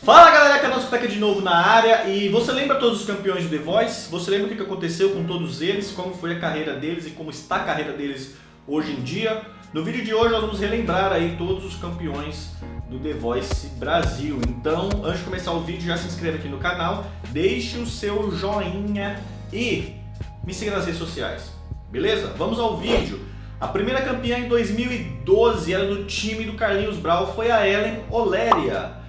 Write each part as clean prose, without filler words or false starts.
Fala galera, Canosco tá aqui de novo na área. E você lembra todos os campeões do The Voice? Você lembra o que aconteceu com todos eles? Como foi a carreira deles e como está a carreira deles hoje em dia? No vídeo de hoje nós vamos relembrar aí todos os campeões do The Voice Brasil. Então, antes de começar o vídeo, já se inscreva aqui no canal, deixe o seu joinha e me siga nas redes sociais, beleza? Vamos ao vídeo. A primeira campeã em 2012 era do time do Carlinhos Brau, foi a Ellen Oléria.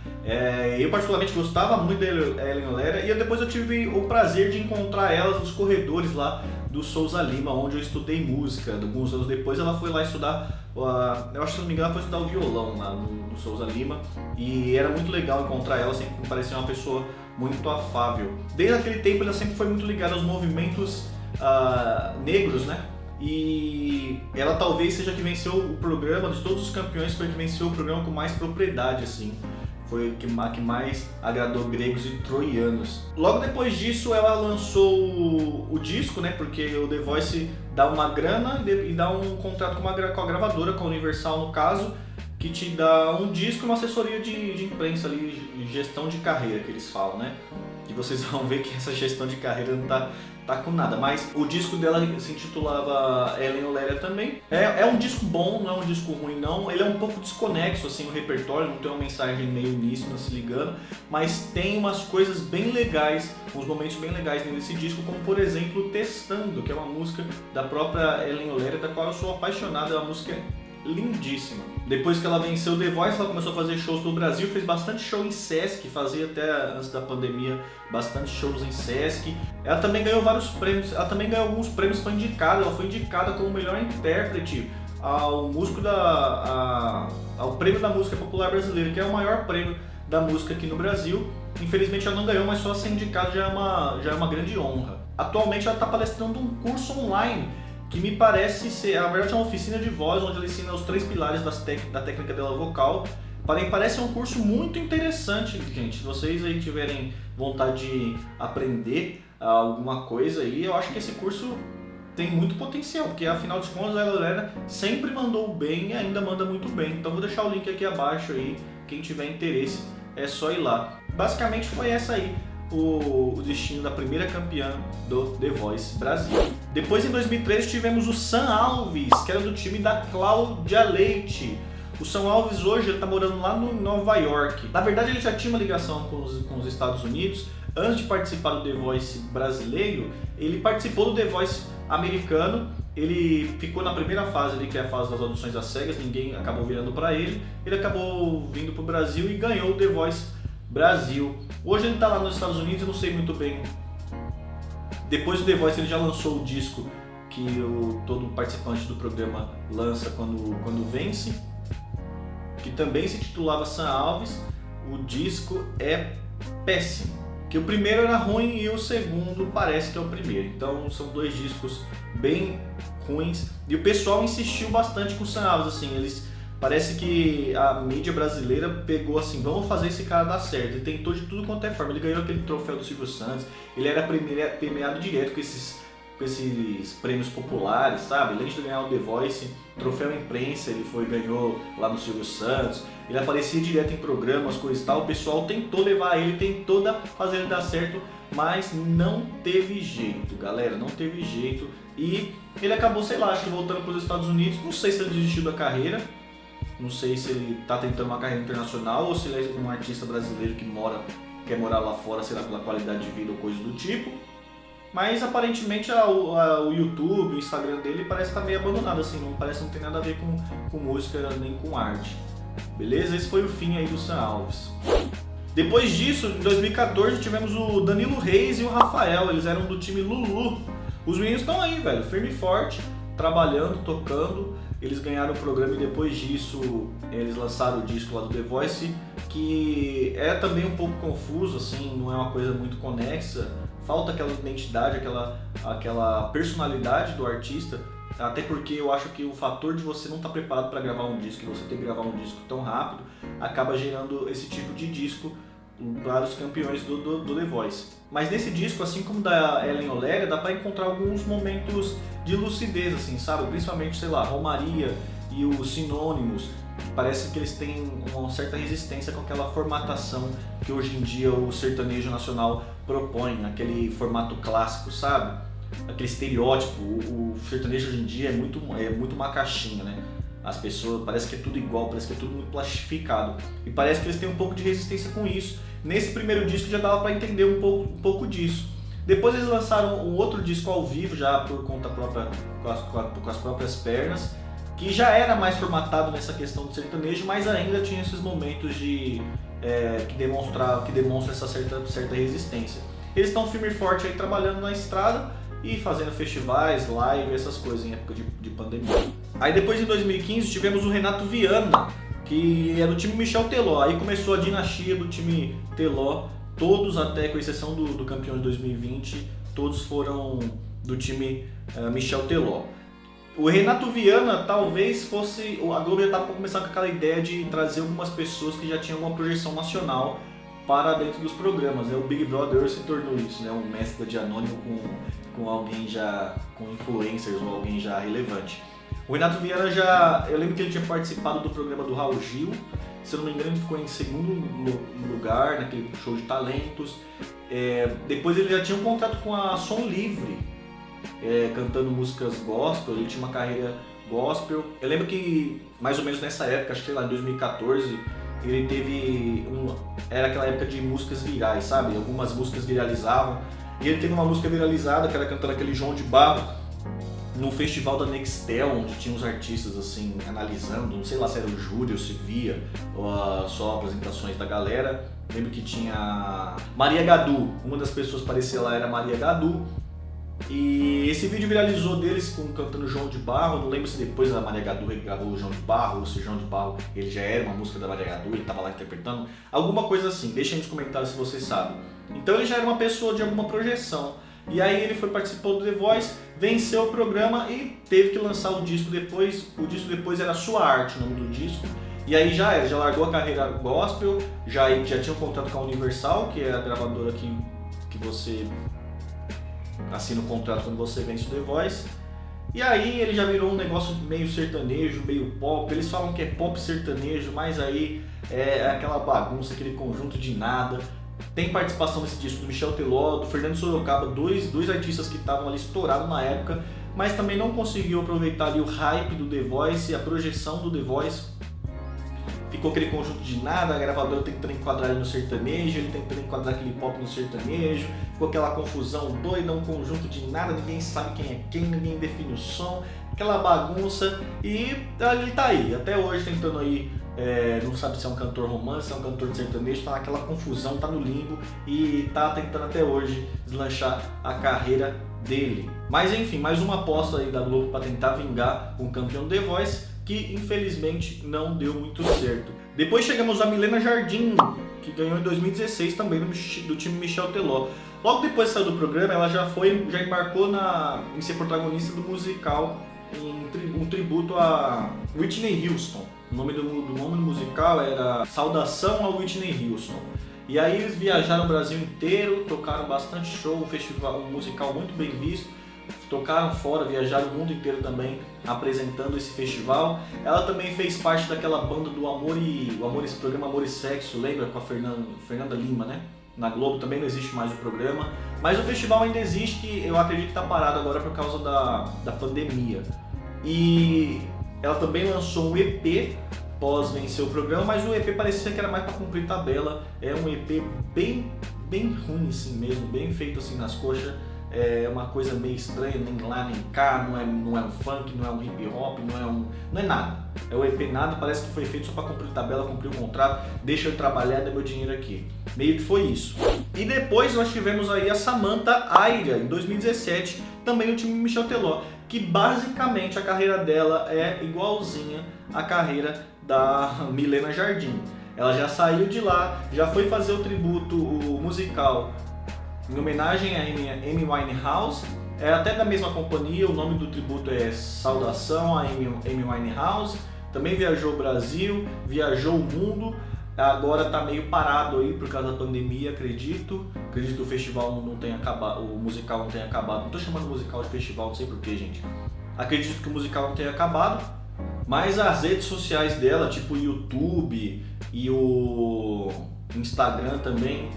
Eu particularmente gostava muito da Ellen Oléria e depois eu tive o prazer de encontrar ela nos corredores lá do Souza Lima, onde eu estudei música. Alguns anos depois ela foi lá estudar, eu acho que se não me engano, ela foi estudar o violão lá no Souza Lima, e era muito legal encontrar ela, sempre me parecia uma pessoa muito afável. Desde aquele tempo ela sempre foi muito ligada aos movimentos negros, né? E ela talvez seja a que venceu o programa, de todos os campeões, foi a que venceu o programa com mais propriedade, assim. Foi a que mais agradou gregos e troianos. Logo depois disso ela lançou o disco, né? Porque o The Voice dá uma grana e dá um contrato com a gravadora, com a Universal no caso, que te dá um disco e uma assessoria de imprensa ali, gestão de carreira que eles falam, né? E vocês vão ver que essa gestão de carreira não tá com nada, mas o disco dela se intitulava Ellen Oléria também. É um disco bom, não é um disco ruim não, ele é um pouco desconexo assim, o repertório, não tem uma mensagem meio nisso, não se ligando, mas tem umas coisas bem legais, uns momentos bem legais nesse disco, como por exemplo Testando, que é uma música da própria Ellen Oléria, da qual eu sou apaixonado, é uma música lindíssima. Depois que ela venceu o The Voice, ela começou a fazer shows no Brasil, fez bastante show em Sesc, fazia até antes da pandemia bastante shows em Sesc. Ela também ganhou vários prêmios, ela também ganhou alguns prêmios, ela foi indicada como melhor intérprete ao prêmio da música popular brasileira, que é o maior prêmio da música aqui no Brasil. Infelizmente ela não ganhou, mas só ser indicada já é uma grande honra. Atualmente ela está palestrando um curso online que me parece ser, na verdade é uma oficina de voz, onde ela ensina os 3 pilares da técnica dela vocal. Parece um curso muito interessante, gente. Se vocês aí tiverem vontade de aprender alguma coisa aí, eu acho que esse curso tem muito potencial, porque afinal de contas a galera sempre mandou bem e ainda manda muito bem. Então vou deixar o link aqui abaixo aí, quem tiver interesse é só ir lá. Basicamente foi essa aí o destino da primeira campeã do The Voice Brasil. Depois, em 2013, tivemos o Sam Alves, que era do time da Cláudia Leite. O Sam Alves hoje está morando lá no Nova York. Na verdade, ele já tinha uma ligação com os Estados Unidos. Antes de participar do The Voice brasileiro, ele participou do The Voice americano. Ele ficou na primeira fase ali, que é a fase das audições às cegas, ninguém acabou virando para ele. Ele acabou vindo para o Brasil e ganhou o The Voice Brasil. Hoje ele está lá nos Estados Unidos, eu não sei muito bem. Depois do The Voice ele já lançou o disco que todo participante do programa lança quando vence, que também se titulava Sam Alves. O disco é péssimo, que o primeiro era ruim e o segundo parece que é o primeiro. Então são 2 discos bem ruins e o pessoal insistiu bastante com o Sam Alves, assim, parece que a mídia brasileira pegou assim, vamos fazer esse cara dar certo. Ele tentou de tudo quanto é forma. Ele ganhou aquele troféu do Silvio Santos. Ele era premiado direto com esses prêmios populares, sabe? Além de ganhar o The Voice, troféu imprensa, ele ganhou lá no Silvio Santos. Ele aparecia direto em programas, coisas e tal. O pessoal tentou levar ele, tentou fazer ele dar certo, mas não teve jeito, galera. Não teve jeito. E ele acabou, sei lá, acho que voltando para os Estados Unidos. Não sei se ele desistiu da carreira. Não sei se ele está tentando uma carreira internacional ou se ele é um artista brasileiro que quer morar lá fora, sei lá, pela qualidade de vida ou coisa do tipo. Mas aparentemente o YouTube, o Instagram dele parece estar meio abandonado, assim, parece que não tem nada a ver com música nem com arte. Beleza? Esse foi o fim aí do Sam Alves. Depois disso, em 2014, tivemos o Danilo Reis e o Rafael, eles eram do time Lulu. Os meninos estão aí, velho, firme e forte, trabalhando, tocando. Eles ganharam o programa e depois disso eles lançaram o disco lá do The Voice, que é também um pouco confuso, assim, não é uma coisa muito conexa. Falta aquela identidade, aquela personalidade do artista, até porque eu acho que o fator de você não estar preparado para gravar um disco, e você ter que gravar um disco tão rápido, acaba gerando esse tipo de disco para os campeões do The Voice. Mas nesse disco, assim como da Ellen Oléria, dá para encontrar alguns momentos de lucidez, assim, sabe? Principalmente, sei lá, Romaria e os Sinônimos, parece que eles têm uma certa resistência com aquela formatação que hoje em dia o sertanejo nacional propõe, aquele formato clássico, sabe? Aquele estereótipo. O sertanejo hoje em dia é muito uma caixinha, né? As pessoas, parece que é tudo igual, parece que é tudo muito plastificado. E parece que eles têm um pouco de resistência com isso. Nesse primeiro disco já dava para entender um pouco disso. Depois eles lançaram um outro disco ao vivo, já por conta própria, com as próprias pernas, que já era mais formatado nessa questão do sertanejo, mas ainda tinha esses momentos que demonstra essa certa resistência. Eles estão firme e forte aí trabalhando na estrada e fazendo festivais, live, essas coisas em época de pandemia. Aí depois em 2015 tivemos o Renato Viana, que é do time Michel Teló. Aí começou a dinastia do time Teló, todos até com exceção do campeão de 2020, todos foram do time Michel Teló. O Renato Viana talvez fosse, a Globo já estava começando com aquela ideia de trazer algumas pessoas que já tinham uma projeção nacional para dentro dos programas. O Big Brother se tornou isso, né? Um mescla de anônimo com alguém já, com influencers ou alguém já relevante. O Renato Viana eu lembro que ele tinha participado do programa do Raul Gil, se eu não me engano ele ficou em segundo lugar naquele show de talentos. Depois ele já tinha um contrato com a Som Livre, cantando músicas gospel, ele tinha uma carreira gospel. Eu lembro que mais ou menos nessa época, acho que lá em 2014, ele teve era aquela época de músicas virais, sabe? Algumas músicas viralizavam. E ele teve uma música viralizada, que era cantando aquele João de Barro, no festival da Nextel, onde tinha uns artistas assim, analisando, não sei lá se era o júri ou se via só apresentações da galera. Lembro que tinha Maria Gadu, uma das pessoas que aparecia lá era Maria Gadu. E esse vídeo viralizou deles cantando João de Barro. Não lembro se depois a Maria Gadu regravou o João de Barro, ou se o João de Barro ele já era uma música da Maria Gadu, ele estava lá interpretando. Alguma coisa assim, deixem nos comentários se vocês sabem. Então ele já era uma pessoa de alguma projeção. E aí ele participou do The Voice, venceu o programa e teve que lançar o disco depois. O disco depois era Sua Arte, o nome do disco. E aí já largou a carreira gospel, já tinha um contrato com a Universal, que é a gravadora que você assina o contrato quando você vence o The Voice. E aí ele já virou um negócio meio sertanejo, meio pop. Eles falam que é pop sertanejo, mas aí é aquela bagunça, aquele conjunto de nada. Tem participação nesse disco do Michel Teló, do Fernando Sorocaba, dois artistas que estavam ali estourados na época, mas também não conseguiu aproveitar ali o hype do The Voice e a projeção do The Voice. Ficou aquele conjunto de nada, a gravadora tentando enquadrar ele no sertanejo, ele tentando enquadrar aquele pop no sertanejo, ficou aquela confusão doida, um conjunto de nada, ninguém sabe quem é quem, ninguém define o som, aquela bagunça, e ele tá aí, até hoje tentando aí, não sabe se é um cantor romance, se é um cantor de sertanejo, tá naquela confusão, tá no limbo e tá tentando até hoje deslanchar a carreira dele. Mas enfim, mais uma aposta aí da Globo para tentar vingar um campeão do The Voice, que infelizmente não deu muito certo. Depois chegamos a Milena Jardim, que ganhou em 2016 também do time Michel Teló. Logo depois de sair do programa, ela já embarcou em ser protagonista do musical, um tributo a Whitney Houston. O nome do musical era Saudação a Whitney Houston. E aí eles viajaram o Brasil inteiro, tocaram bastante show, um musical muito bem visto. Tocaram fora, viajaram o mundo inteiro também apresentando esse festival. Ela também fez parte daquela banda do esse programa Amor e Sexo, lembra? Com a Fernanda Lima, né? Na Globo também não existe mais o programa, mas o festival ainda existe, eu acredito que está parado agora por causa da pandemia. E ela também lançou um EP pós vencer o programa, mas o EP parecia que era mais para cumprir tabela. É um EP bem ruim assim mesmo, bem feito assim nas coxas. É uma coisa meio estranha, nem lá nem cá, não é um funk, não é um hip hop, não é nada. É o EP nada, parece que foi feito só para cumprir tabela, cumprir o contrato, deixa eu trabalhar, dá meu dinheiro aqui. Meio que foi isso. E depois nós tivemos aí a Samantha Aira, em 2017, também no time Michel Teló, que basicamente a carreira dela é igualzinha à carreira da Milena Jardim. Ela já saiu de lá, já foi fazer o tributo musical em homenagem a Amy Winehouse, é até da mesma companhia, o nome do tributo é Saudação a Amy Winehouse. Também viajou o Brasil, viajou o mundo, agora está meio parado aí por causa da pandemia, acredito que o festival não tenha acabado, o musical não tenha acabado. Não estou chamando o musical de festival, não sei porquê, gente. Acredito que o musical não tenha acabado, Mas as redes sociais dela, tipo o YouTube e o Instagram também,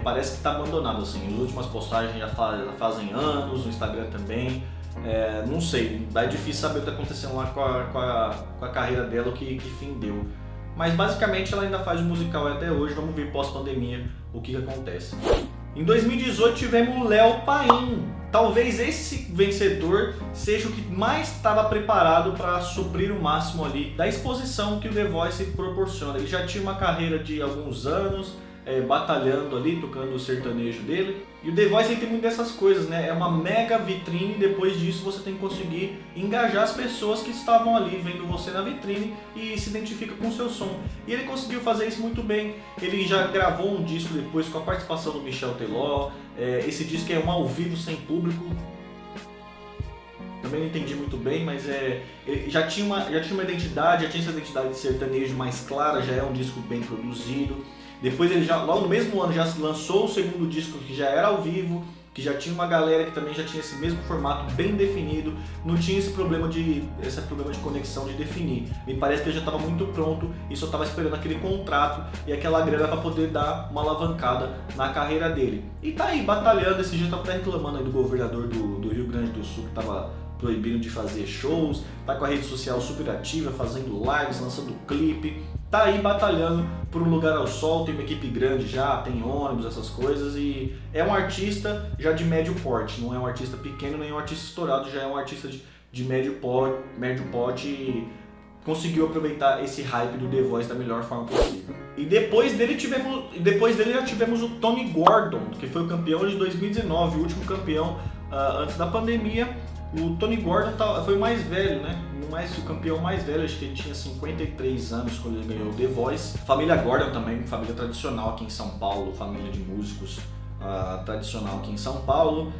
parece que tá abandonado assim. As últimas postagens já fazem anos, o Instagram também. Não sei, é difícil saber o que tá acontecendo lá com a carreira dela, o que fim deu. Mas basicamente ela ainda faz o musical até hoje, vamos ver pós-pandemia o que acontece. Em 2018 tivemos o Léo Paim. Talvez esse vencedor seja o que mais estava preparado para suprir o máximo ali da exposição que o The Voice proporciona. Ele já tinha uma carreira de alguns anos, batalhando ali, tocando o sertanejo dele. E o The Voice tem muito dessas coisas, né? É uma mega vitrine, depois disso você tem que conseguir engajar as pessoas que estavam ali vendo você na vitrine e se identifica com o seu som. E ele conseguiu fazer isso muito bem. Ele já gravou um disco depois com a participação do Michel Teló. Esse disco é um ao vivo sem público. Também não entendi muito bem, mas ele já tinha uma identidade, já tinha essa identidade de sertanejo mais clara, já é um disco bem produzido. Depois ele logo no mesmo ano já lançou o segundo disco que já era ao vivo, que já tinha uma galera que também já tinha esse mesmo formato bem definido, não tinha esse problema de conexão de definir. Me parece que ele já estava muito pronto e só estava esperando aquele contrato e aquela grana para poder dar uma alavancada na carreira dele. E tá aí batalhando, esse dia eu estava até reclamando aí do governador do Rio Grande do Sul que estava proibindo de fazer shows, tá com a rede social super ativa, fazendo lives, lançando clipe, tá aí batalhando por um lugar ao sol, tem uma equipe grande já, tem ônibus, essas coisas, e é um artista já de médio porte, não é um artista pequeno nem um artista estourado, já é um artista de médio porte e conseguiu aproveitar esse hype do The Voice da melhor forma possível. E depois dele já tivemos o Tony Gordon, que foi o campeão de 2019, o último campeão antes da pandemia. O Tony Gordon foi o mais velho, né? O campeão mais velho, acho que ele tinha 53 anos quando ele ganhou o The Voice. Família Gordon também, família tradicional aqui em São Paulo, família de músicos tradicional aqui em São Paulo.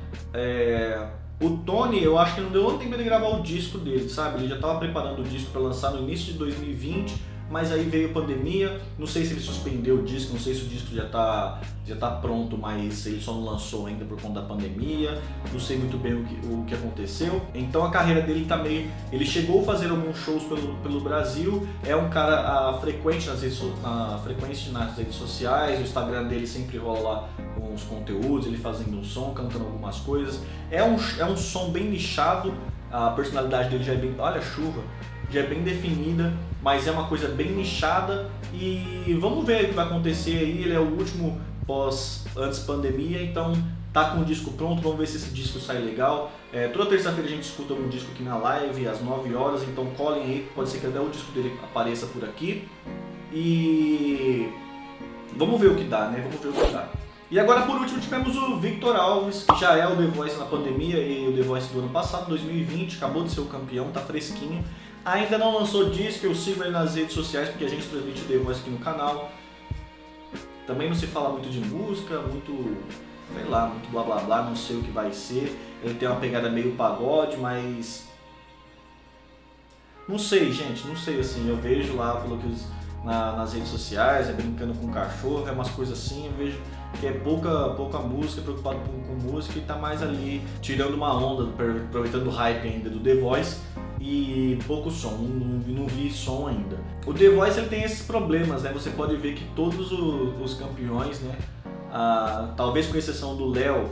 O Tony, eu acho que não deu tempo de gravar o disco dele, sabe? Ele já estava preparando o disco para lançar no início de 2020, mas aí veio a pandemia, não sei se ele suspendeu o disco, não sei se o disco já tá pronto, mas ele só não lançou ainda por conta da pandemia, não sei muito bem o que aconteceu. Então a carreira dele tá meio... Ele chegou a fazer alguns shows pelo Brasil, é um cara frequente nas redes sociais, o Instagram dele sempre rola lá uns conteúdos, ele fazendo um som, cantando algumas coisas. É um som bem nichado, a personalidade dele já é bem... Olha a chuva! Já é bem definida, mas é uma coisa bem nichada e vamos ver o que vai acontecer aí. Ele é o último antes pandemia, então tá com o disco pronto, vamos ver se esse disco sai legal. Toda terça-feira a gente escuta um disco aqui na live às 9 horas, então colhem aí, pode ser que até o disco dele apareça por aqui. E vamos ver o que dá, né? Vamos ver o que dá. E agora por último tivemos o Victor Alves, que já é o The Voice na pandemia e o The Voice do ano passado, 2020, acabou de ser o campeão, tá fresquinho. Ainda não lançou disco, eu sigo ele nas redes sociais porque a gente transmite o The Voice aqui no canal. Também não se fala muito de música, muito blá blá blá, não sei o que vai ser. Ele tem uma pegada meio pagode, mas... Não sei, gente, não sei assim, eu vejo lá nas redes sociais, brincando com cachorro, umas coisas assim, eu vejo que é pouca música, preocupado com música e tá mais ali tirando uma onda, aproveitando o hype ainda do The Voice e pouco som, não vi som ainda. O The Voice ele tem esses problemas, né? Você pode ver que todos os campeões, né? Talvez com exceção do Léo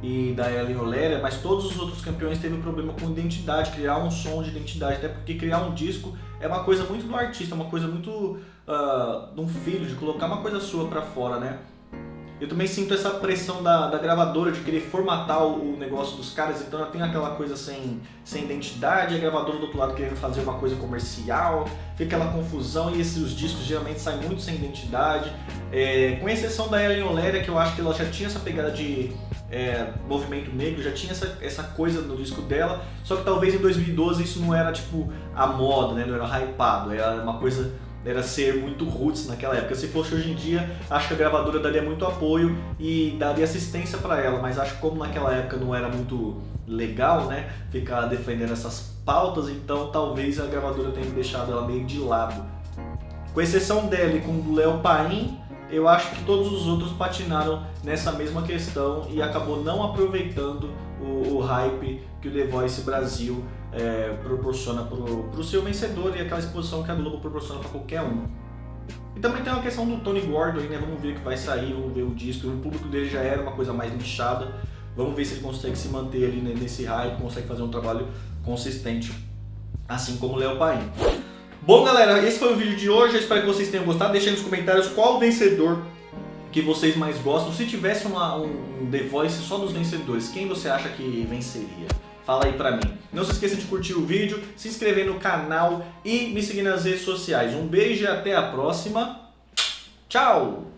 e da Ellen Oléria, mas todos os outros campeões teve um problema com identidade, criar um som de identidade, até porque criar um disco é uma coisa muito do artista, uma coisa muito de um filho, de colocar uma coisa sua pra fora, né? Eu também sinto essa pressão da gravadora de querer formatar o negócio dos caras, então tem aquela coisa sem identidade, a gravadora do outro lado querendo fazer uma coisa comercial, fica aquela confusão e os discos geralmente saem muito sem identidade. Com exceção da Ellen Oléria, que eu acho que ela já tinha essa pegada de movimento negro, já tinha essa coisa no disco dela, só que talvez em 2012 isso não era tipo a moda, né? Não era hypado, era uma coisa... Era ser muito roots naquela época. Se fosse hoje em dia, acho que a gravadora daria muito apoio e daria assistência para ela, mas acho que como naquela época não era muito legal, né, ficar defendendo essas pautas, então talvez a gravadora tenha deixado ela meio de lado. Com exceção dela e com o Léo Paim, eu acho que todos os outros patinaram nessa mesma questão e acabou não aproveitando o hype que o The Voice Brasil proporciona pro seu vencedor e aquela exposição que a Globo proporciona para qualquer um. E também tem uma questão do Tony Gordon aí, né? Vamos ver o que vai sair, vamos ver o disco. O público dele já era uma coisa mais nichada. Vamos ver se ele consegue se manter ali nesse hype, consegue fazer um trabalho consistente, assim como o Léo Paim. Bom, galera, esse foi o vídeo de hoje. Eu espero que vocês tenham gostado. Deixem nos comentários qual o vencedor que vocês mais gostam. Se tivesse um The Voice só dos vencedores, quem você acha que venceria? Fala aí pra mim. Não se esqueça de curtir o vídeo, se inscrever no canal e me seguir nas redes sociais. Um beijo e até a próxima. Tchau!